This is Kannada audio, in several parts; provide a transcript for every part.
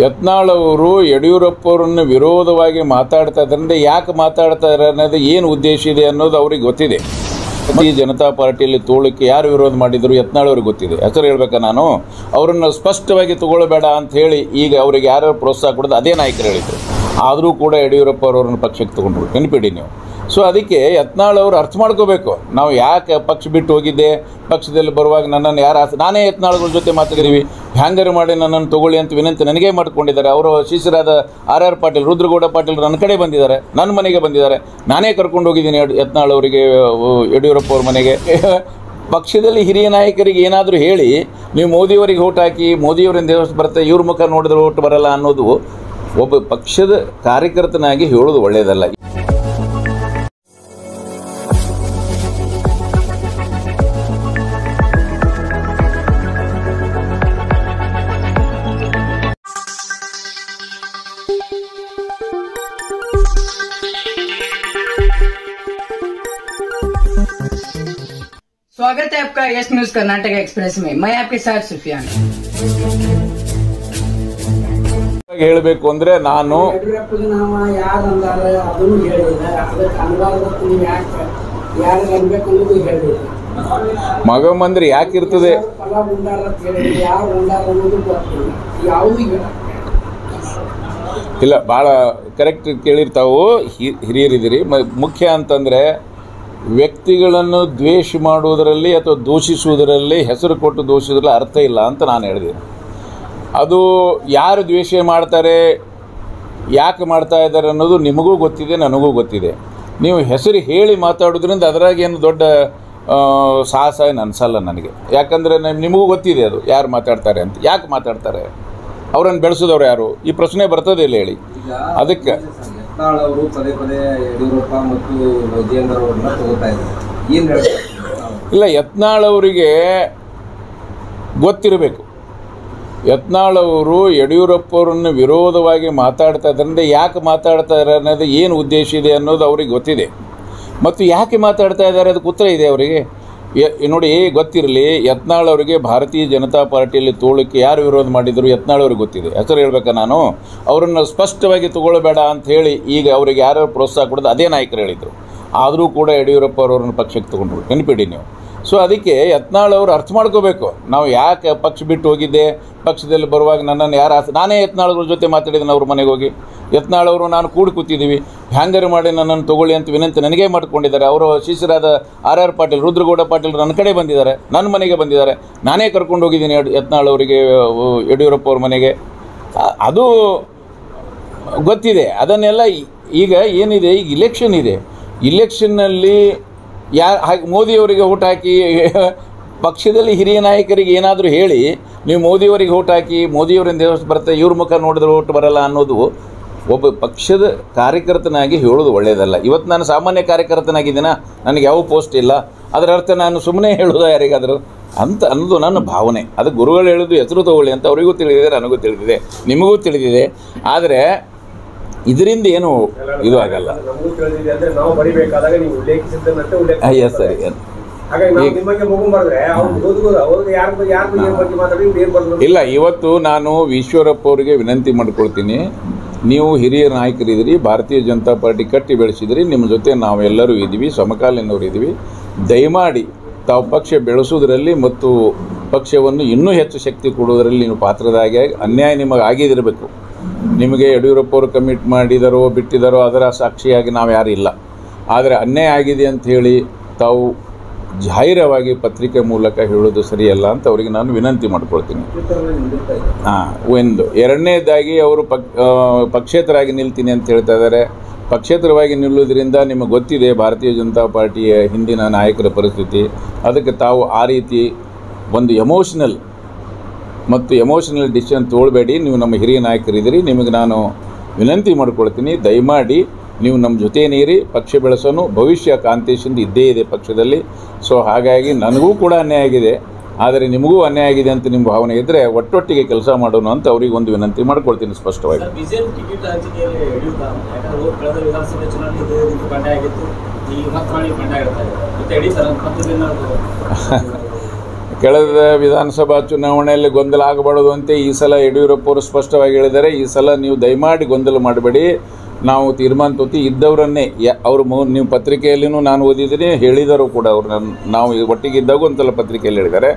ಯತ್ನಾಳ್ ಅವರು ಯಡಿಯೂರಪ್ಪರನ್ನು ವಿರೋಧವಾಗಿ ಮಾತಾಡ್ತಾ ಇದ್ದರಿಂದ ಯಾಕೆ ಮಾತಾಡ್ತಾರೆ ಅನ್ನೋದು ಏನು ಉದ್ದೇಶ ಇದೆ ಅನ್ನೋದು ಅವ್ರಿಗೆ ಗೊತ್ತಿದೆ. ಭಾರತೀಯ ಜನತಾ ಪಾರ್ಟಿಯಲ್ಲಿ ತೋಳಕ್ಕೆ ಯಾರು ವಿರೋಧ ಮಾಡಿದ್ರು ಯತ್ನಾಳ್ ಅವ್ರಿಗೆ ಗೊತ್ತಿದೆ. ಹೆಸರು ಹೇಳ್ಬೇಕಾ ನಾನು? ಅವರನ್ನು ಸ್ಪಷ್ಟವಾಗಿ ತಗೊಳ್ಬೇಡ ಅಂತ ಹೇಳಿ ಈಗ ಅವರಿಗೆ ಯಾರು ಪ್ರೋತ್ಸಾಹ ಕೊಡೋದು ಅದೇ ನಾಯಕರು ಹೇಳಿದರು. ಆದರೂ ಕೂಡ ಯಡಿಯೂರಪ್ಪ ಅವರನ್ನು ಪಕ್ಷಕ್ಕೆ ತೊಗೊಂಡ್ರು, ನೆನಪಿಡಿ ನೀವು. ಸೊ ಅದಕ್ಕೆ ಯತ್ನಾಳ್ ಅವರು ಅರ್ಥ ಮಾಡ್ಕೋಬೇಕು, ನಾವು ಯಾಕೆ ಪಕ್ಷ ಬಿಟ್ಟು ಹೋಗಿದ್ದೆ, ಪಕ್ಷದಲ್ಲಿ ಬರುವಾಗ ನನ್ನನ್ನು ನಾನೇ ಯತ್ನಾಳ್ಗಳ ಜೊತೆ ಮಾತಾಡಿದ್ದೀವಿ, ಹ್ಯಾಂಗರ್ ಮಾಡಿ ನನ್ನನ್ನು ತೊಗೊಳ್ಳಿ ಅಂತ ವಿನಂತಿ ನನಗೇ ಮಾಡಿಕೊಂಡಿದ್ದಾರೆ. ಅವರು ಶಿಷ್ಯರಾದ ಆರ್ ಪಾಟೀಲ್, ರುದ್ರಗೌಡ ಪಾಟೀಲ್ ನನ್ನ ಕಡೆ ಬಂದಿದ್ದಾರೆ, ನನ್ನ ಮನೆಗೆ ಬಂದಿದ್ದಾರೆ, ನಾನೇ ಕರ್ಕೊಂಡು ಹೋಗಿದ್ದೀನಿ ಯತ್ನಾಳ್ ಅವರಿಗೆ ಯಡಿಯೂರಪ್ಪ ಅವ್ರ ಮನೆಗೆ. ಪಕ್ಷದಲ್ಲಿ ಹಿರಿಯ ನಾಯಕರಿಗೆ ಏನಾದರೂ ಹೇಳಿ ನೀವು ಮೋದಿಯವರಿಗೆ ಓಟ್ ಹಾಕಿ, ಮೋದಿಯವರಿಂದ ದೇವಸ್ಥಾನ ಬರುತ್ತೆ, ಇವ್ರ ಮುಖ ನೋಡಿದ್ರೆ ಓಟ್ ಬರಲ್ಲ ಅನ್ನೋದು ಒಬ್ಬ ಪಕ್ಷದ ಕಾರ್ಯಕರ್ತನಾಗಿ ಹೇಳೋದು ಒಳ್ಳೆಯದಲ್ಲ. स्वागत है आपका यस न्यूज कर्नाटक एक्सप्रेस में। मैं आपके साथ सुफियान। ಹೇಳಬೇಕು ಅಂದ್ರೆ ನಾನು ಮಗ ಮಂದಿರ ಯಾಕಿರ್ತದೆ, ಇಲ್ಲ ಭಾಳ ಕರೆಕ್ಟ್ ಕೇಳಿರ್ತಾವು, ಹಿರಿಯರಿದ್ದೀರಿ. ಮುಖ್ಯ ಅಂತಂದರೆ ವ್ಯಕ್ತಿಗಳನ್ನು ದ್ವೇಷ ಮಾಡುವುದರಲ್ಲಿ ಅಥವಾ ದೂಷಿಸುವುದರಲ್ಲಿ, ಹೆಸರು ಕೊಟ್ಟು ದೂಷಿಸೋದ್ರಲ್ಲಿ ಅರ್ಥ ಇಲ್ಲ ಅಂತ ನಾನು ಹೇಳಿದೆ. ಅದು ಯಾರು ದ್ವೇಷ ಮಾಡ್ತಾರೆ, ಯಾಕೆ ಮಾಡ್ತಾ ಇದ್ದಾರೆ ಅನ್ನೋದು ನಿಮಗೂ ಗೊತ್ತಿದೆ, ನನಗೂ ಗೊತ್ತಿದೆ. ನೀವು ಹೆಸರು ಹೇಳಿ ಮಾತಾಡೋದ್ರಿಂದ ಅದರಾಗೇನು ದೊಡ್ಡ ಸಾಹಸ ಏನು ಅನಿಸಲ್ಲ ನನಗೆ. ಯಾಕಂದರೆ ನಿಮಗೂ ಗೊತ್ತಿದೆ ಅದು ಯಾರು ಮಾತಾಡ್ತಾರೆ ಅಂತ. ಯಾಕೆ ಮಾತಾಡ್ತಾರೆ, ಅವರನ್ನು ಬೆಳೆಸೋದವ್ರು ಯಾರು, ಈ ಪ್ರಶ್ನೆ ಬರ್ತದೆ ಇಲ್ಲ ಹೇಳಿ. ಅದಕ್ಕೆ ಅವರು ಪದೇ ಪದೇ ಯಡಿಯೂರಪ್ಪ ಮತ್ತು ವಿಜಯೇಂದ್ರ ಅವರನ್ನ ತಗೋತಾ ಇದ್ದಾರೆ, ಏನು ಹೇಳ್ತಾರೆ? ಇಲ್ಲ, ಯತ್ನಾಳ್ ಅವರಿಗೆ ಗೊತ್ತಿರಬೇಕು. ಯತ್ನಾಳ್ ಅವರು ಯಡಿಯೂರಪ್ಪರನ್ನು ವಿರೋಧವಾಗಿ ಮಾತಾಡ್ತಾ ಇದ್ದರಿಂದ ಯಾಕೆ ಮಾತಾಡ್ತಾರೆ ಅನ್ನೋದು ಏನು ಉದ್ದೇಶ ಇದೆ ಅನ್ನೋದು ಅವ್ರಿಗೆ ಗೊತ್ತಿದೆ. ಮತ್ತು ಯಾಕೆ ಮಾತಾಡ್ತಾ ಇದ್ದಾರೆ ಅದಕ್ಕೆ ಉತ್ತರ ಇದೆ ಅವರಿಗೆ. ನೋಡಿ, ಗೊತ್ತಿರಲಿ, ಯತ್ನಾಳ್ ಅವರಿಗೆ ಭಾರತೀಯ ಜನತಾ ಪಾರ್ಟಿಯಲ್ಲಿ ತೋಳಕ್ಕೆ ಯಾರು ವಿರೋಧ ಮಾಡಿದ್ರು ಯತ್ನಾಳ್ ಅವ್ರಿಗೆ ಗೊತ್ತಿದೆ. ಹೆಸರು ಹೇಳ್ಬೇಕಾ ನಾನು? ಅವರನ್ನು ಸ್ಪಷ್ಟವಾಗಿ ತಗೊಳ್ಬೇಡ ಅಂತ ಹೇಳಿ ಈಗ ಅವರಿಗೆ ಯಾರು ಪ್ರೋತ್ಸಾಹ ಕೊಡೋದು ಅದೇ ನಾಯಕರು ಹೇಳಿದರು. ಆದರೂ ಕೂಡ ಯಡಿಯೂರಪ್ಪ ಅವರನ್ನು ಪಕ್ಷಕ್ಕೆ ತೊಗೊಂಡ್ರು, ನೆನಪಿಡಿ ನೀವು. ಸೊ ಅದಕ್ಕೆ ಯತ್ನಾಳ್ ಅವರು ಅರ್ಥ ಮಾಡ್ಕೋಬೇಕು, ನಾವು ಯಾಕೆ ಪಕ್ಷ ಬಿಟ್ಟು ಹೋಗಿದ್ದೆ, ಪಕ್ಷದಲ್ಲಿ ಬರುವಾಗ ನನ್ನನ್ನು ನಾನೇ ಯತ್ನಾಳ್ಗಳ ಜೊತೆ ಮಾತಾಡಿದ್ದೀನಿ ಅವ್ರ ಮನೆಗೆ ಹೋಗಿ. ಯತ್ನಾಳ್ ಅವರು ನಾನು ಕೂತಿದ್ದೀವಿ, ಹ್ಯಾಂಗರ್ ಮಾಡಿ ನನ್ನನ್ನು ತೊಗೊಳ್ಳಿ ಅಂತ ವಿನಂತಿ ನನಗೇ ಮಾಡಿಕೊಂಡಿದ್ದಾರೆ. ಅವರು ಶಿಷ್ಯರಾದ ಆರ್ ಪಾಟೀಲ್, ರುದ್ರಗೌಡ ಪಾಟೀಲ್ ನನ್ನ ಕಡೆ ಬಂದಿದ್ದಾರೆ, ನನ್ನ ಮನೆಗೆ ಬಂದಿದ್ದಾರೆ, ನಾನೇ ಕರ್ಕೊಂಡು ಹೋಗಿದ್ದೀನಿ ಯತ್ನಾಳ್ ಅವರಿಗೆ ಯಡಿಯೂರಪ್ಪ ಅವ್ರ ಮನೆಗೆ. ಅದು ಗೊತ್ತಿದೆ. ಅದನ್ನೆಲ್ಲ ಈಗ ಏನಿದೆ, ಈಗ ಇಲೆಕ್ಷನ್ ಇದೆ, ಇಲೆಕ್ಷನ್ನಲ್ಲಿ ಮೋದಿಯವರಿಗೆ ಓಟ್ ಹಾಕಿ, ಪಕ್ಷದಲ್ಲಿ ಹಿರಿಯ ನಾಯಕರಿಗೆ ಏನಾದರೂ ಹೇಳಿ ನೀವು ಮೋದಿಯವರಿಗೆ ಓಟ್ ಹಾಕಿ, ಮೋದಿಯವರಿಂದ ದೇವಸ್ಥಾನ ಬರುತ್ತೆ, ಇವ್ರ ಮುಖ ನೋಡಿದ್ರೆ ಓಟ್ ಬರಲ್ಲ ಅನ್ನೋದು ಒಬ್ಬ ಪಕ್ಷದ ಕಾರ್ಯಕರ್ತನಾಗಿ ಹೇಳೋದು ಒಳ್ಳೆಯದಲ್ಲ. ಇವತ್ತು ನಾನು ಸಾಮಾನ್ಯ ಕಾರ್ಯಕರ್ತನಾಗಿದ್ದೀನ, ನನಗೆ ಯಾವ ಪೋಸ್ಟ್ ಇಲ್ಲ, ಅದರ ಅರ್ಥ ನಾನು ಸುಮ್ಮನೆ ಹೇಳೋದು ಯಾರಿಗಾದರೂ ಅಂತ ಅನ್ನೋದು ನನ್ನ ಭಾವನೆ. ಅದು ಗುರುಗಳು ಹೇಳೋದು ಹೆಸರು ತಗೊಳ್ಳಿ ಅಂತ ಅವರಿಗೂ ತಿಳಿದಿದೆ, ನನಗೂ ತಿಳಿದಿದೆ, ನಿಮಗೂ ತಿಳಿದಿದೆ. ಆದರೆ ಇದರಿಂದ ಏನು ಇದು ಆಗಲ್ಲ. ಎಸ್ ಸರಿ. ಇಲ್ಲ, ಇವತ್ತು ನಾನು ಈಶ್ವರಪ್ಪ ಅವರಿಗೆ ವಿನಂತಿ ಮಾಡ್ಕೊಳ್ತೀನಿ, ನೀವು ಹಿರಿಯ ನಾಯಕರಿದ್ದೀರಿ, ಭಾರತೀಯ ಜನತಾ ಪಾರ್ಟಿ ಕಟ್ಟಿ ಬೆಳೆಸಿದಿರಿ, ನಿಮ್ಮ ಜೊತೆ ನಾವೆಲ್ಲರೂ ಇದ್ದೀವಿ, ಸಮಕಾಲೀನವರು ಇದ್ದೀವಿ. ದಯಮಾಡಿ ತಾವು ಪಕ್ಷ ಬೆಳೆಸೋದ್ರಲ್ಲಿ ಮತ್ತು ಪಕ್ಷವನ್ನು ಇನ್ನೂ ಹೆಚ್ಚು ಶಕ್ತಿ ಕೊಡೋದರಲ್ಲಿ ನೀವು ಪಾತ್ರದಾಗಿ, ಅನ್ಯಾಯ ನಿಮಗೆ ಆಗಿದಿರಬೇಕು. ನಿಮಗೆ ಯಡಿಯೂರಪ್ಪ ಅವರು ಕಮಿಟ್ ಮಾಡಿದಾರೋ ಬಿಟ್ಟಿದ್ದಾರೋ ಅದರ ಸಾಕ್ಷಿಯಾಗಿ ನಾವು ಯಾರೂ ಇಲ್ಲ. ಆದರೆ ಅನ್ಯಾಯ ಆಗಿದೆ ಅಂತ ಹೇಳಿ ತಾವು ಜಾಹೀರವಾಗಿ ಪತ್ರಿಕೆ ಮೂಲಕ ಹೇಳೋದು ಸರಿಯಲ್ಲ ಅಂತ ಅವರಿಗೆ ನಾನು ವಿನಂತಿ ಮಾಡ್ಕೊಳ್ತೀನಿ. ಒಂದು ಎರಡನೇದಾಗಿ ಅವರು ಪಕ್ಷೇತರಾಗಿ ನಿಲ್ತೀನಿ ಅಂತ ಹೇಳ್ತಾ ಇದ್ದಾರೆ. ಪಕ್ಷೇತರವಾಗಿ ನಿಲ್ಲೋದ್ರಿಂದ ನಿಮಗೆ ಗೊತ್ತಿದೆ ಭಾರತೀಯ ಜನತಾ ಪಾರ್ಟಿಯ ಹಿಂದಿನ ನಾಯಕರ ಪರಿಸ್ಥಿತಿ. ಅದಕ್ಕೆ ತಾವು ಆ ರೀತಿ ಒಂದು ಎಮೋಷನಲ್ ಡಿಸಿಷನ್ ತೊಗೊಳ್ಬೇಡಿ. ನೀವು ನಮ್ಮ ಹಿರಿಯ ನಾಯಕರಿದ್ದೀರಿ, ನಿಮಗೆ ನಾನು ವಿನಂತಿ ಮಾಡ್ಕೊಳ್ತೀನಿ, ದಯಮಾಡಿ ನೀವು ನಮ್ಮ ಜೊತೆಯೇನಿರಿ, ಪಕ್ಷ ಬೆಳೆಸೋನು ಭವಿಷ್ಯ ಕಾಂತೇಶಿಂದ ಇದ್ದೇ ಇದೆ ಪಕ್ಷದಲ್ಲಿ. ಸೊ ಹಾಗಾಗಿ ನನಗೂ ಕೂಡ ಅನ್ಯಾಯ ಆಗಿದೆ, ಆದರೆ ನಿಮಗೂ ಅನ್ಯಾಯ ಆಗಿದೆ ಅಂತ ನಿಮ್ಮ ಭಾವನೆ ಇದ್ದರೆ ಒಟ್ಟೊಟ್ಟಿಗೆ ಕೆಲಸ ಮಾಡೋಣ ಅಂತ ಅವ್ರಿಗೆ ಒಂದು ವಿನಂತಿ ಮಾಡ್ಕೊಳ್ತೀನಿ ಸ್ಪಷ್ಟವಾಗಿ. ಕಳೆದ ವಿಧಾನಸಭಾ ಚುನಾವಣೆಯಲ್ಲಿ ಗೊಂದಲ ಆಗಬಾರ್ದು ಅಂತ ಈ ಸಲ ಯಡಿಯೂರಪ್ಪ ಅವರು ಸ್ಪಷ್ಟವಾಗಿ ಹೇಳಿದ್ದಾರೆ. ಈ ಸಲ ನೀವು ದಯಮಾಡಿ ಗೊಂದಲ ಮಾಡಬೇಡಿ, ನಾವು ತೀರ್ಮಾನ ತೊಗೊಳ್ತೀವಿ. ಇದ್ದವರನ್ನೇ ಅವರು ನೀವು ಪತ್ರಿಕೆಯಲ್ಲಿನೂ ನಾನು ಓದಿದ್ದೀನಿ, ಹೇಳಿದರು ಕೂಡ ಅವರು. ನಾವು ಒಟ್ಟಿಗೆ ಇದ್ದಾಗ ಒಂದ್ಸಲ ಪತ್ರಿಕೆಯಲ್ಲಿ ಹೇಳಿದ್ದಾರೆ,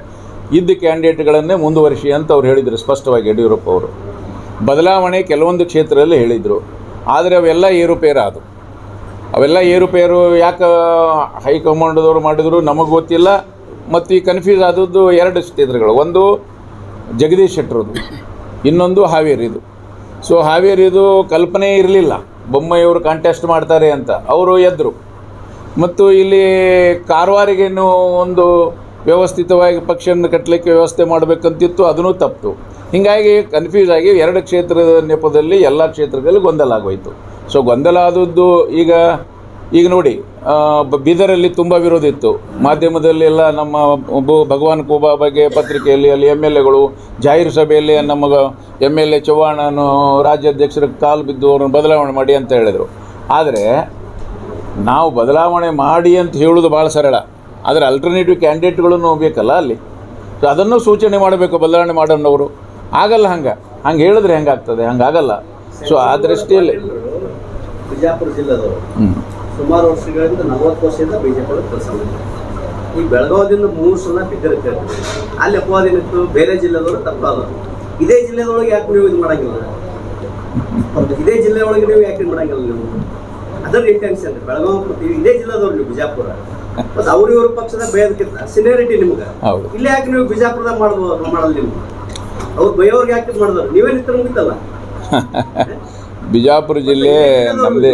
ಇದ್ದ ಕ್ಯಾಂಡಿಡೇಟ್ಗಳನ್ನೇ ಮುಂದುವರಿಸಿ ಅಂತ ಅವ್ರು ಹೇಳಿದರು ಸ್ಪಷ್ಟವಾಗಿ ಯಡಿಯೂರಪ್ಪ ಅವರು. ಬದಲಾವಣೆ ಕೆಲವೊಂದು ಕ್ಷೇತ್ರದಲ್ಲಿ ಹೇಳಿದರು, ಆದರೆ ಅವೆಲ್ಲ ಏರುಪೇರು ಆದವು. ಅವೆಲ್ಲ ಏರುಪೇರು ಯಾಕೆ ಹೈಕಮಾಂಡದವರು ಮಾಡಿದ್ರು ನಮಗೆ ಗೊತ್ತಿಲ್ಲ. ಮತ್ತು ಈ ಕನ್ಫ್ಯೂಸ್ ಆದದ್ದು ಎರಡು ಕ್ಷೇತ್ರಗಳು, ಒಂದು ಜಗದೀಶ್ ಶೆಟ್ಟರದು, ಇನ್ನೊಂದು ಹಾವೇರಿದು. ಸೊ ಹಾವೇರಿದು ಕಲ್ಪನೆ ಇರಲಿಲ್ಲ ಬೊಮ್ಮಾಯಿಯವರು ಕಾಂಟೆಸ್ಟ್ ಮಾಡ್ತಾರೆ ಅಂತ, ಅವರು ಎದ್ದರು. ಮತ್ತು ಇಲ್ಲಿ ಕಾರವಾರಿಗೇನು ಒಂದು ವ್ಯವಸ್ಥಿತವಾಗಿ ಪಕ್ಷವನ್ನು ಕಟ್ಟಲಿಕ್ಕೆ ವ್ಯವಸ್ಥೆ ಮಾಡಬೇಕಂತಿತ್ತು, ಅದನ್ನು ತಪ್ಪಿತು. ಹೀಗಾಗಿ ಕನ್ಫ್ಯೂಸ್ ಆಗಿ ಎರಡು ಕ್ಷೇತ್ರದ ನೆಪದಲ್ಲಿ ಎಲ್ಲ ಕ್ಷೇತ್ರಗಳಲ್ಲಿ ಗೊಂದಲ ಆಗೋಯಿತು. ಸೊ ಗೊಂದಲ ಆದದ್ದು ಈಗ ನೋಡಿ, ಬೀದರಲ್ಲಿ ತುಂಬ ವಿರೋಧ ಇತ್ತು. ಮಾಧ್ಯಮದಲ್ಲಿ ಎಲ್ಲ ನಮ್ಮ ಭಗವಾನ್ ಖೂಬಾ ಬಗ್ಗೆ ಪತ್ರಿಕೆಯಲ್ಲಿ ಅಲ್ಲಿ MLAಗಳು ಜಾಹೀರು ಸಭೆಯಲ್ಲಿ ನಮ್ಮ MLA ಚವ್ಹಾಣನು ರಾಜ್ಯಾಧ್ಯಕ್ಷರ ಕಾಲು ಬಿದ್ದು ಅವ್ರನ್ನ ಬದಲಾವಣೆ ಮಾಡಿ ಅಂತ ಹೇಳಿದರು. ಆದರೆ ನಾವು ಬದಲಾವಣೆ ಮಾಡಿ ಅಂತ ಹೇಳೋದು ಭಾಳ ಸರಳ, ಆದರೆ ಅಲ್ಟರ್ನೇಟಿವ್ ಕ್ಯಾಂಡಿಡೇಟ್ಗಳನ್ನು ಬೇಕಲ್ಲ ಅಲ್ಲಿ. ಸೊ ಅದನ್ನು ಸೂಚನೆ ಮಾಡಬೇಕು ಬದಲಾವಣೆ ಮಾಡೋಣವರು. ಆಗಲ್ಲ, ಹಂಗೆ ಹೇಳಿದ್ರೆ ಹೆಂಗಾಗ್ತದೆ, ಹಂಗಾಗಲ್ಲ. ಸೊ ಆ ದೃಷ್ಟಿಯಲ್ಲಿ ಬಿಜಾಪುರ ಜಿಲ್ಲೆದವರು ಸುಮಾರು ವರ್ಷಗಳಿಂದ 40 ವರ್ಷದಿಂದ ಬಿಜೆಪಿ ಕೆಲಸ ಮಾಡಿದ್ದಾರೆ. ಈ ಬೆಳಗಾವದಿಂದ 3 ಸಲ ಬಿದ್ದರೆ ಅಲ್ಲಿ ಅಪವಾದಿನಿತ್ತು, ಬೇರೆ ಜಿಲ್ಲೆದವರು ತಪ್ಪಾದರು. ಇದೇ ಜಿಲ್ಲೆದೊಳಗೆ ಯಾಕೆ ನೀವು ಇದು ಮಾಡಂಗಿಲ್ಲ? ಇದೇ ಜಿಲ್ಲೆ ಒಳಗೆ ನೀವು ಯಾಕೆ ಮಾಡಂಗಿಲ್ಲ? ನೀವು ಅದರ ಇಂಟೆನ್ಷನ್ ಬೆಳಗಾವಿ ಇದೇ ಜಿಲ್ಲೆದವ್ರು ನೀವು ಬಿಜಾಪುರ, ಮತ್ತು ಇವ್ರ ಪಕ್ಷದ ಬೇದಕ್ಕಿಂತ ಸಿನಿಯರಿಟಿ ನಿಮ್ಗೆ ಇಲ್ಲಿ ಯಾಕೆ ನೀವು ಬಿಜಾಪುರದಾಗ ಮಾಡಲ್ಲ? ನೀವು ಅವ್ರು ಬೈಯವ್ರಿಗೆ ಯಾಕೆ ಮಾಡಿದ್ರು? ನೀವೇ ನಿಂತ ಮುಗಿತಲ್ಲ. ಬಿಜಾಪುರ ಜಿಲ್ಲೆ ನಮ್ಮದೇ.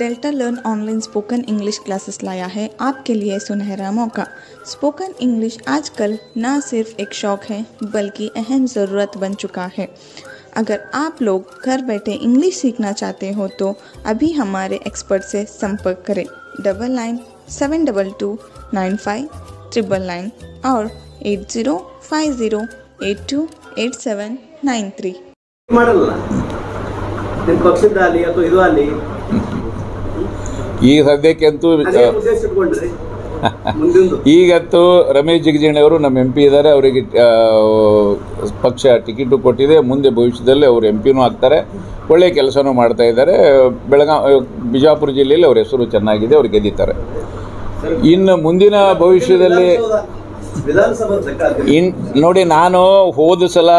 Delta learn online spoken English classes लाया है आपके लिए सुनहरा मौका। स्पोकन इंग्लिश आजकल न सिर्फ एक शौक है बल्कि अहम ज़रूरत बन चुका है। अगर आप लोग घर बैठे इंग्लिश सीखना चाहते हो तो अभी हमारे एक्सपर्ट से संपर्क करें 9972295999 और 8050828793। ಮಾಡಲ್ಲ ನಿಮ್ಮ ಪಕ್ಷದ ಅಲ್ಲಿ ಅಥವಾ ಇದು ಅಲ್ಲಿ ಈಗ ಸದ್ಯಕ್ಕಂತೂ ಉದ್ದೇಶ ಇಟ್ಕೊಂಡ್ರಿ ಮುಂದಿಂದು. ಈಗಂತೂ ರಮೇಶ್ ಜಿಗಜಿಣಿ ಅವರು ನಮ್ಮ MP ಇದ್ದಾರೆ, ಅವರಿಗೆ ಪಕ್ಷ ಟಿಕೆಟು ಕೊಟ್ಟಿದೆ. ಮುಂದೆ ಭವಿಷ್ಯದಲ್ಲಿ ಅವರು MP ಆಗ್ತಾರೆ, ಒಳ್ಳೆಯ ಕೆಲಸನೂ ಮಾಡ್ತಾ ಇದ್ದಾರೆ. ಬಿಜಾಪುರ ಜಿಲ್ಲೆಯಲ್ಲಿ ಅವ್ರ ಹೆಸರು ಚೆನ್ನಾಗಿದೆ, ಅವ್ರು ಗೆದ್ದಿದ್ದಾರೆ. ಇನ್ನು ಮುಂದಿನ ಭವಿಷ್ಯದಲ್ಲಿ ನೋಡಿ, ನಾನು ಹೋದ ಸಲ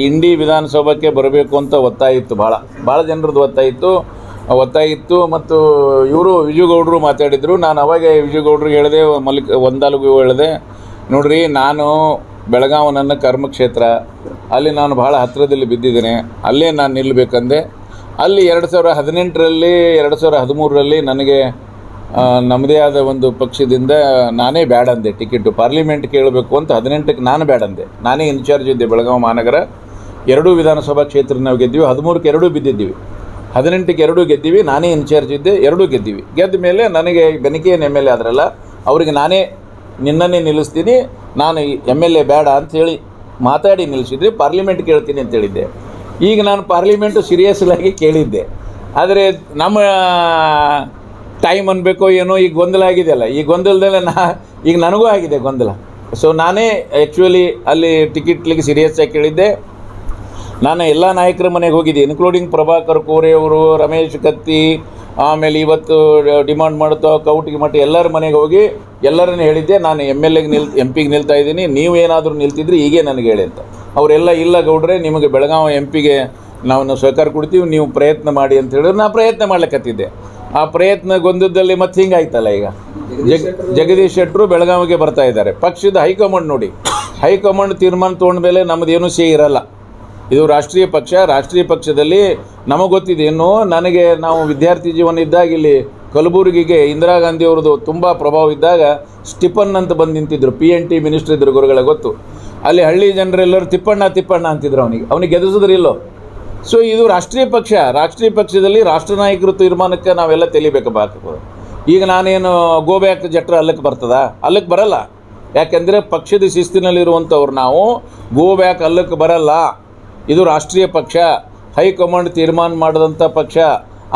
ಇಂಡಿ ವಿಧಾನಸಭೆಗೆ ಬರಬೇಕು ಅಂತ ಒತ್ತಾಯಿತ್ತು, ಭಾಳ ಜನರದ್ದು ಒತ್ತಾಯಿತ್ತು. ಮತ್ತು ಇವರು ವಿಜಯಗೌಡರು ಮಾತಾಡಿದರು. ನಾನು ಅವಾಗ ವಿಜಯಗೌಡರಿಗೆ ಹೇಳಿದೆ, ಒಂದಾಲುಗೂ ಹೇಳಿದೆ, ನೋಡ್ರಿ ನಾನು ಬೆಳಗಾವಿ ನನ್ನ ಕರ್ಮಕ್ಷೇತ್ರ, ಅಲ್ಲಿ ನಾನು ಭಾಳ ಹತ್ತಿರದಲ್ಲಿ ಬಿದ್ದಿದ್ದೇನೆ, ಅಲ್ಲೇ ನಾನು ನಿಲ್ಲಬೇಕಂದೆ. ಅಲ್ಲಿ 2018ರಲ್ಲಿ 2013ರಲ್ಲಿ ನನಗೆ ನಮ್ಮದೇ ಆದ ಒಂದು ಪಕ್ಷದಿಂದ ನಾನೇ ಬ್ಯಾಡ ಅಂದೆ ಟಿಕೆಟು. ಪಾರ್ಲಿಮೆಂಟ್ ಕೇಳಬೇಕು ಅಂತ 18ಕ್ಕೆ ನಾನು ಬ್ಯಾಡ ಅಂದೆ. ನಾನೇ ಇನ್ಚಾರ್ಜ್ ಇದ್ದೆ ಬೆಳಗಾವಿ ಮಹಾನಗರ. 2 ವಿಧಾನಸಭಾ ಕ್ಷೇತ್ರ ನಾವು ಗೆದ್ದೀವಿ, 13ಕ್ಕೆ 2 ಬಿದ್ದಿದ್ದೀವಿ, 18ಕ್ಕೆ 2 ಗೆದ್ದೀವಿ. ನಾನೇ ಇನ್ಚಾರ್ಜ್ ಇದ್ದೆ, 2 ಗೆದ್ದೀವಿ. ಗೆದ್ದ ಮೇಲೆ ನನಗೆ ಬೆನಕೇನ್ MLA ಆದ್ರಲ್ಲ, ಅವರಿಗೆ ನಾನೇ ನಿನ್ನನ್ನೇ ನಿಲ್ಲಿಸ್ತೀನಿ, ನಾನು MLA ಬೇಡ ಅಂಥೇಳಿ ಮಾತಾಡಿ ನಿಲ್ಲಿಸಿದ್ರಿ, ಪಾರ್ಲಿಮೆಂಟ್ ಕೇಳ್ತೀನಿ ಅಂತ ಹೇಳಿದ್ದೆ. ಈಗ ನಾನು ಪಾರ್ಲಿಮೆಂಟು ಸೀರಿಯಸ್ಲಾಗಿ ಕೇಳಿದ್ದೆ, ಆದರೆ ನಮ್ಮ ಟೈಮ್ ಅನ್ಬೇಕೋ ಏನೋ ಈಗ ಗೊಂದಲ ಆಗಿದೆಯಲ್ಲ, ಈ ಗೊಂದಲದಲ್ಲೇ ಈಗ ನನಗೂ ಆಗಿದೆ ಗೊಂದಲ. ಸೊ ನಾನೇ ಆ್ಯಕ್ಚುಲಿ ಅಲ್ಲಿ ಟಿಕೆಟ್ಲಿಗೆ ಸೀರಿಯಸ್ಸಾಗಿ ಕೇಳಿದ್ದೆ. ನಾನು ಎಲ್ಲ ನಾಯಕರ ಮನೆಗೆ ಹೋಗಿದ್ದೆ, ಇನ್ಕ್ಲೂಡಿಂಗ್ ಪ್ರಭಾಕರ್ ಕೋರೆ ಅವರು, ರಮೇಶ್ ಕತ್ತಿ, ಆಮೇಲೆ ಇವತ್ತು ಡಿಮಾಂಡ್ ಮಾಡ್ತಾ ಕೌಟಿಗೆ ಮಟ್ಟ ಎಲ್ಲರ ಮನೆಗೆ ಹೋಗಿ ಎಲ್ಲರನ್ನು ಹೇಳಿದ್ದೆ, ನಾನು MP ನಿಲ್ತಾ ಇದ್ದೀನಿ, ನೀವು ಏನಾದರೂ ನಿಲ್ತಿದ್ರೆ ಹೀಗೆ ನನಗೆ ಹೇಳಿ ಅಂತ. ಅವರೆಲ್ಲ ಇಲ್ಲ ಗೌಡ್ರೆ, ನಿಮಗೆ ಬೆಳಗಾವಿ MP ನಾವು ಸಹಕಾರ ಕೊಡ್ತೀವಿ, ನೀವು ಪ್ರಯತ್ನ ಮಾಡಿ ಅಂತ ಹೇಳಿದ್ರೆ ನಾನು ಪ್ರಯತ್ನ ಮಾಡ್ಲಿಕ್ಕತ್ತಿದ್ದೆ. ಆ ಪ್ರಯತ್ನ ಗೊಂದದಲ್ಲಿ ಮತ್ತೆ ಹಿಂಗಾಯ್ತಲ್ಲ. ಈಗ ಜಗದೀಶ್ ಶೆಟ್ಟರು ಬೆಳಗಾವಿಗೆ ಬರ್ತಾ ಇದ್ದಾರೆ. ಪಕ್ಷದ ಹೈಕಮಾಂಡ್ ನೋಡಿ, ಹೈಕಮಾಂಡ್ ತೀರ್ಮಾನ ತೊಗೊಂಡ ಮೇಲೆ ನಮ್ಮದೇನೂ ಇರಲ್ಲ. ಇದು ರಾಷ್ಟ್ರೀಯ ಪಕ್ಷ. ರಾಷ್ಟ್ರೀಯ ಪಕ್ಷದಲ್ಲಿ ನಮಗೆ ಗೊತ್ತಿದೆ. ಇನ್ನು ನನಗೆ ನಾವು ವಿದ್ಯಾರ್ಥಿ ಜೀವನ ಇದ್ದಾಗ ಇಲ್ಲಿ ಕಲಬುರಗಿಗೆ ಇಂದಿರಾ ಗಾಂಧಿ ಅವ್ರದ್ದು ತುಂಬ ಪ್ರಭಾವ ಇದ್ದಾಗ ಸ್ಟಿಫನ್ ಅಂತ ಬಂದು ನಿಂತಿದ್ರು, PNT ಮಿನಿಸ್ಟರ್ ಇದ್ರು, ಗುರುಗಳ ಗೊತ್ತು. ಅಲ್ಲಿ ಹಳ್ಳಿ ಜನರೆಲ್ಲರೂ ತಿಪ್ಪಣ್ಣ ಅಂತಿದ್ರು, ಅವನಿಗೆ ಗೆದಿಸಿದ್ರು ಇಲ್ಲೋ. ಸೊ ಇದು ರಾಷ್ಟ್ರೀಯ ಪಕ್ಷ. ರಾಷ್ಟ್ರೀಯ ಪಕ್ಷದಲ್ಲಿ ರಾಷ್ಟ್ರ ನಾಯಕರು ತೀರ್ಮಾನಕ್ಕೆ ನಾವೆಲ್ಲ ತೆಲಿಬೇಕು. ಈಗ ನಾನೇನು ಗೋ ಬ್ಯಾಕ್ ಜಟ್ರ ಅಲ್ಲಕ್ಕೆ ಬರ್ತದಾ? ಅಲ್ಲಕ್ಕೆ ಬರಲ್ಲ. ಯಾಕೆಂದರೆ ಪಕ್ಷದ ಶಿಸ್ತಿನಲ್ಲಿರುವಂಥವ್ರು ನಾವು. ಗೋ ಬ್ಯಾಕ್ ಅಲ್ಲಕ್ಕೆ ಬರಲ್ಲ. ಇದು ರಾಷ್ಟ್ರೀಯ ಪಕ್ಷ, ಹೈಕಮಾಂಡ್ ತೀರ್ಮಾನ ಮಾಡಿದಂಥ ಪಕ್ಷ.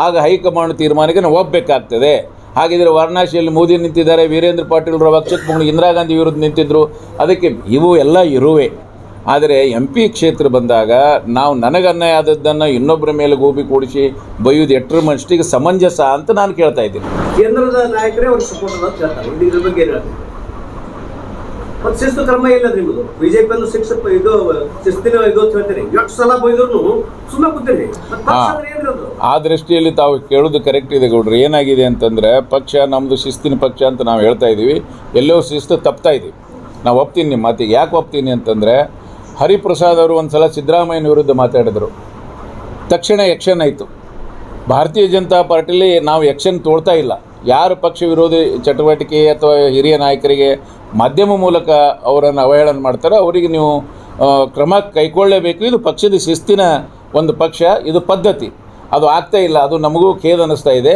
ಆಗ ಹೈಕಮಾಂಡ್ ತೀರ್ಮಾನಕ್ಕೆ ನಾವು ಒಪ್ಪಬೇಕಾಗ್ತದೆ. ಹಾಗಿದ್ರೆ ವಾರಣಾಸಿಯಲ್ಲಿ ಮೋದಿ ನಿಂತಿದ್ದಾರೆ, ವೀರೇಂದ್ರ ಪಾಟೀಲ್ರು ಪಕ್ಷಕ್ಕೆ ಮುಗಿದು ಇಂದಿರಾ ಗಾಂಧಿ ವಿರುದ್ಧ ನಿಂತಿದ್ದರು. ಅದಕ್ಕೆ ಇವು ಎಲ್ಲ ಇರುವೆ. ಆದರೆ MP ಕ್ಷೇತ್ರ ಬಂದಾಗ ನಾವು ನನಗೆ ಅನ್ಯಾಯ ಆದದ್ದನ್ನು ಇನ್ನೊಬ್ಬರ ಮೇಲೆ ಗೋಬಿ ಕೂಡಿಸಿ ಬೈಯೋದು ಎಟ್ಟರ ಮನಸ್ಸಿಗೆ ಸಮಂಜಸ ಅಂತ ನಾನು ಕೇಳ್ತಾ ಇದ್ದೀನಿ. ಕೇಂದ್ರದ ನಾಯಕರೇ ಅವ್ರಿಗೆ ಸಪೋರ್ಟ್ ಅಂತ ಹೇಳ್ತಾರೆ. ಇದ್ರ ಬಗ್ಗೆ ಏನು ಹೇಳ್ತೀವಿ? ಮತ್ತು ಶಿಸ್ತು ಕ್ರಮ ಇಲ್ಲ ನಿಮ್ಮದು. ಬಿಜೆಪಿ ಅಂದ್ರೆ ಶಿಸ್ತಿನ ಇದು ಅಂತ ಹೇಳ್ತೀರಿ. ಎಷ್ಟು ಸಲ ಬೈದ್ರು ಸುಮ್ಮನೆ ಕೂತೀರಿ. ಆ ದೃಷ್ಟಿಯಲ್ಲಿ ತಾವು ಕೇಳೋದು ಕರೆಕ್ಟ್ ಇದೆ ಗೌಡ್ರು. ಏನಾಗಿದೆ ಅಂತಂದರೆ, ಪಕ್ಷ ನಮ್ಮದು ಶಿಸ್ತಿನ ಪಕ್ಷ ಅಂತ ನಾವು ಹೇಳ್ತಾ ಇದ್ದೀವಿ, ಎಲ್ಲೋ ಶಿಸ್ತು ತಪ್ತಾ ಇದ್ದೀವಿ. ನಾವು ಒಪ್ತೀನಿ ನಿಮ್ಮ ಮಾತಿಗೆ. ಯಾಕೆ ಒಪ್ತೀನಿ ಅಂತಂದರೆ, ಹರಿಪ್ರಸಾದ್ ಅವರು ಒಂದು ಸಲ ಸಿದ್ದರಾಮಯ್ಯನ ವಿರುದ್ಧ ಮಾತಾಡಿದರು, ತಕ್ಷಣ ಆ್ಯಕ್ಷನ್ ಆಯಿತು. ಭಾರತೀಯ ಜನತಾ ಪಾರ್ಟಿಲಿ ನಾವು ಆ್ಯಕ್ಷನ್ ತೋಳ್ತಾ ಇಲ್ಲ. ಯಾರು ಪಕ್ಷ ವಿರೋಧಿ ಚಟುವಟಿಕೆ ಅಥವಾ ಹಿರಿಯ ನಾಯಕರಿಗೆ ಮಾಧ್ಯಮ ಮೂಲಕ ಅವರನ್ನು ಅವಹೇಳನ ಮಾಡ್ತಾರೋ ಅವರಿಗೆ ನೀವು ಕ್ರಮ ಕೈಗೊಳ್ಳಲೇಬೇಕು. ಇದು ಪಕ್ಷದ ಶಿಸ್ತಿನ ಒಂದು ಪಕ್ಷ, ಇದು ಪದ್ಧತಿ. ಅದು ಆಗ್ತಾ ಇಲ್ಲ, ಅದು ನಮಗೂ ಖೇದ ಅನ್ನಿಸ್ತಾ ಇದೆ.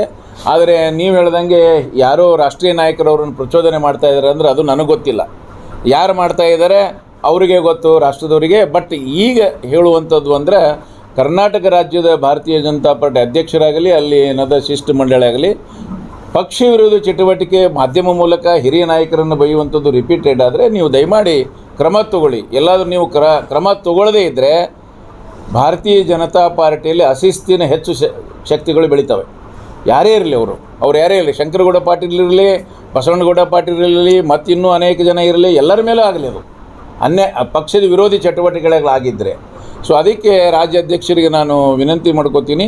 ಆದರೆ ನೀವು ಹೇಳ್ದಂಗೆ ಯಾರೋ ರಾಷ್ಟ್ರೀಯ ನಾಯಕರು ಅವರನ್ನು ಪ್ರಚೋದನೆ ಮಾಡ್ತಾ ಇದ್ದಾರೆ ಅಂದರೆ ಅದು ನನಗೆ ಗೊತ್ತಿಲ್ಲ. ಯಾರು ಮಾಡ್ತಾ ಇದ್ದಾರೆ ಅವರಿಗೆ ಗೊತ್ತು, ರಾಷ್ಟ್ರದವರಿಗೆ. ಬಟ್ ಈಗ ಹೇಳುವಂಥದ್ದು ಅಂದರೆ, ಕರ್ನಾಟಕ ರಾಜ್ಯದ ಭಾರತೀಯ ಜನತಾ ಪಾರ್ಟಿ ಅಧ್ಯಕ್ಷರಾಗಲಿ, ಅಲ್ಲಿ ಏನದ ಶಿಷ್ಟಮಂಡಳಿ ಆಗಲಿ, ಪಕ್ಷ ವಿರೋಧಿ ಚಟುವಟಿಕೆ ಮಾಧ್ಯಮ ಮೂಲಕ ಹಿರಿಯ ನಾಯಕರನ್ನು ಬೈಯುವಂಥದ್ದು ರಿಪೀಟೆಡ್ ಆದರೆ ನೀವು ದಯಮಾಡಿ ಕ್ರಮ ತಗೊಳ್ಳಿ. ಎಲ್ಲಾದರೂ ನೀವು ಕ್ರಮ ತಗೊಳ್ಳದೇ ಇದ್ದರೆ ಭಾರತೀಯ ಜನತಾ ಪಾರ್ಟಿಯಲ್ಲಿ ಅಶಿಸ್ತಿನ ಹೆಚ್ಚು ಶಕ್ತಿಗಳು ಬೆಳೀತವೆ. ಯಾರೇ ಇರಲಿ, ಅವ್ರು ಯಾರೇ ಇರಲಿ, ಶಂಕರಗೌಡ ಪಾಟೀಲ್ ಇರಲಿ, ಬಸವನಗೌಡ ಪಾಟೀಲ್ ಇರಲಿ, ಮತ್ತು ಇನ್ನೂ ಅನೇಕ ಜನ ಇರಲಿ, ಎಲ್ಲರ ಮೇಲೂ ಆಗಲಿ ಅದು ಪಕ್ಷದ ವಿರೋಧಿ ಚಟುವಟಿಕೆಗಳಾಗಿದ್ದರೆ. ಸೊ ಅದಕ್ಕೆ ರಾಜ್ಯಾಧ್ಯಕ್ಷರಿಗೆ ನಾನು ವಿನಂತಿ ಮಾಡ್ಕೋತೀನಿ.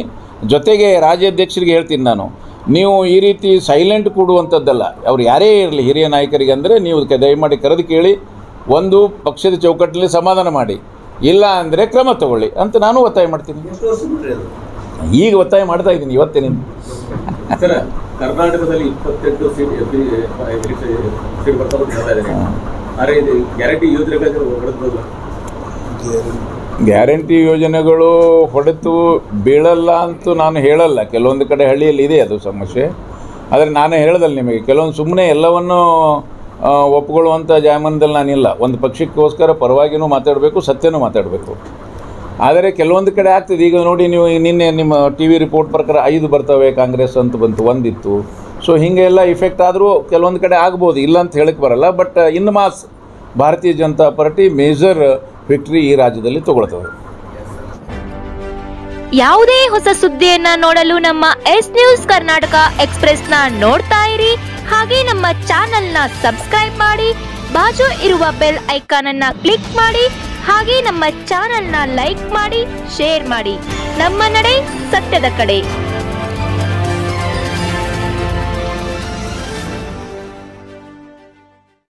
ಜೊತೆಗೆ ರಾಜ್ಯಾಧ್ಯಕ್ಷರಿಗೆ ಹೇಳ್ತೀನಿ ನಾನು, ನೀವು ಈ ರೀತಿ ಸೈಲೆಂಟ್ ಕೂಡುವಂಥದ್ದಲ್ಲ. ಅವ್ರು ಯಾರೇ ಇರಲಿ ಹಿರಿಯ ನಾಯಕರಿಗೆ ಅಂದರೆ ನೀವು ದಯಮಾಡಿ ಕರೆದು ಕೇಳಿ, ಒಂದು ಪಕ್ಷದ ಚೌಕಟ್ಟಲ್ಲಿ ಸಮಾಧಾನ ಮಾಡಿ, ಇಲ್ಲ ಅಂದರೆ ಕ್ರಮ ತಗೊಳ್ಳಿ ಅಂತ ನಾನು ಒತ್ತಾಯ ಮಾಡ್ತೀನಿ. ಈಗ ಒತ್ತಾಯ ಮಾಡ್ತಾ ಇದ್ದೀನಿ ಇವತ್ತೇನೆ. ಸರ್, ಕರ್ನಾಟಕದಲ್ಲಿ 28 ಸೀಟ್ ಬರ್ತಾ ಇದ್ದಾರೆ. ಆದರೆ ಇದು ಗ್ಯಾರಂಟಿ ಯೋಜನೆಗಳು ಹೊಡೆದಲ್ಲ. ಗ್ಯಾರಂಟಿ ಯೋಜನೆಗಳು ಹೊಡೆತು ಬೀಳಲ್ಲ ಅಂತೂ ನಾನು ಹೇಳಲ್ಲ. ಕೆಲವೊಂದು ಕಡೆ ಹಳ್ಳಿಯಲ್ಲಿ ಇದೆ ಅದು ಸಮಸ್ಯೆ. ಆದರೆ ನಾನು ಹೇಳೋದಲ್ಲ ನಿಮಗೆ, ಕೆಲವೊಂದು ಸುಮ್ಮನೆ ಎಲ್ಲವನ್ನೂ ಒಪ್ಕೊಳ್ಳುವಂಥ ಜಾಮನದಲ್ಲಿ ನಾನಿಲ್ಲ. ಒಂದು ಪಕ್ಷಕ್ಕೋಸ್ಕರ ಪರವಾಗಿಯೂ ಮಾತಾಡಬೇಕು, ಸತ್ಯನೂ ಮಾತಾಡಬೇಕು. ಆದರೆ ಕೆಲವೊಂದು ಕಡೆ ಆಗ್ತದೆ. ಈಗ ನೋಡಿ, ನೀವು ನಿನ್ನೆ ನಿಮ್ಮ TV ರಿಪೋರ್ಟ್ ಪ್ರಕಾರ 5 ಬರ್ತವೆ, ಕಾಂಗ್ರೆಸ್ ಅಂತ ಬಂತು, 1 ಇತ್ತು. ಸೊ ಹೀಗೆಲ್ಲ ಇಫೆಕ್ಟ್ ಆದರೂ ಕೆಲವೊಂದು ಕಡೆ ಆಗ್ಬೋದು, ಇಲ್ಲ ಅಂತ ಹೇಳಕ್ಕೆ ಬರಲ್ಲ. ಬಟ್ ಇನ್ ಮಾಸ್ ಭಾರತೀಯ ಜನತಾ ಪಾರ್ಟಿ ಮೇಜರ್ ವಿಕ್ಟ್ರಿ ಈ ರಾಜ್ಯದಲ್ಲಿ ತಗೊಳ್ತದೆ. ಯಾವುದೇ ಹೊಸ ಸುದ್ದಿಯನ್ನ ನೋಡಲು ನಮ್ಮ ಎಸ್ ನ್ಯೂಸ್ ಕರ್ನಾಟಕ ಎಕ್ಸ್‌ಪ್ರೆಸ್ನ ನೋಡ್ತಾ ಇರಿ. ಹಾಗೆ ನಮ್ಮ ಚಾನೆಲ್ನ ಸಬ್ಸ್ಕ್ರೈಬ್ ಮಾಡಿ, ಬಾಜು ಇರುವ ಬೆಲ್ ಐಕಾನ್ ಅನ್ನ ಕ್ಲಿಕ್ ಮಾಡಿ. ಹಾಗೆ ನಮ್ಮ ಚಾನೆಲ್ನ ಲೈಕ್ ಮಾಡಿ, ಶೇರ್ ಮಾಡಿ. ನಮ್ಮ ನಡೆ ಸತ್ಯದ ಕಡೆ.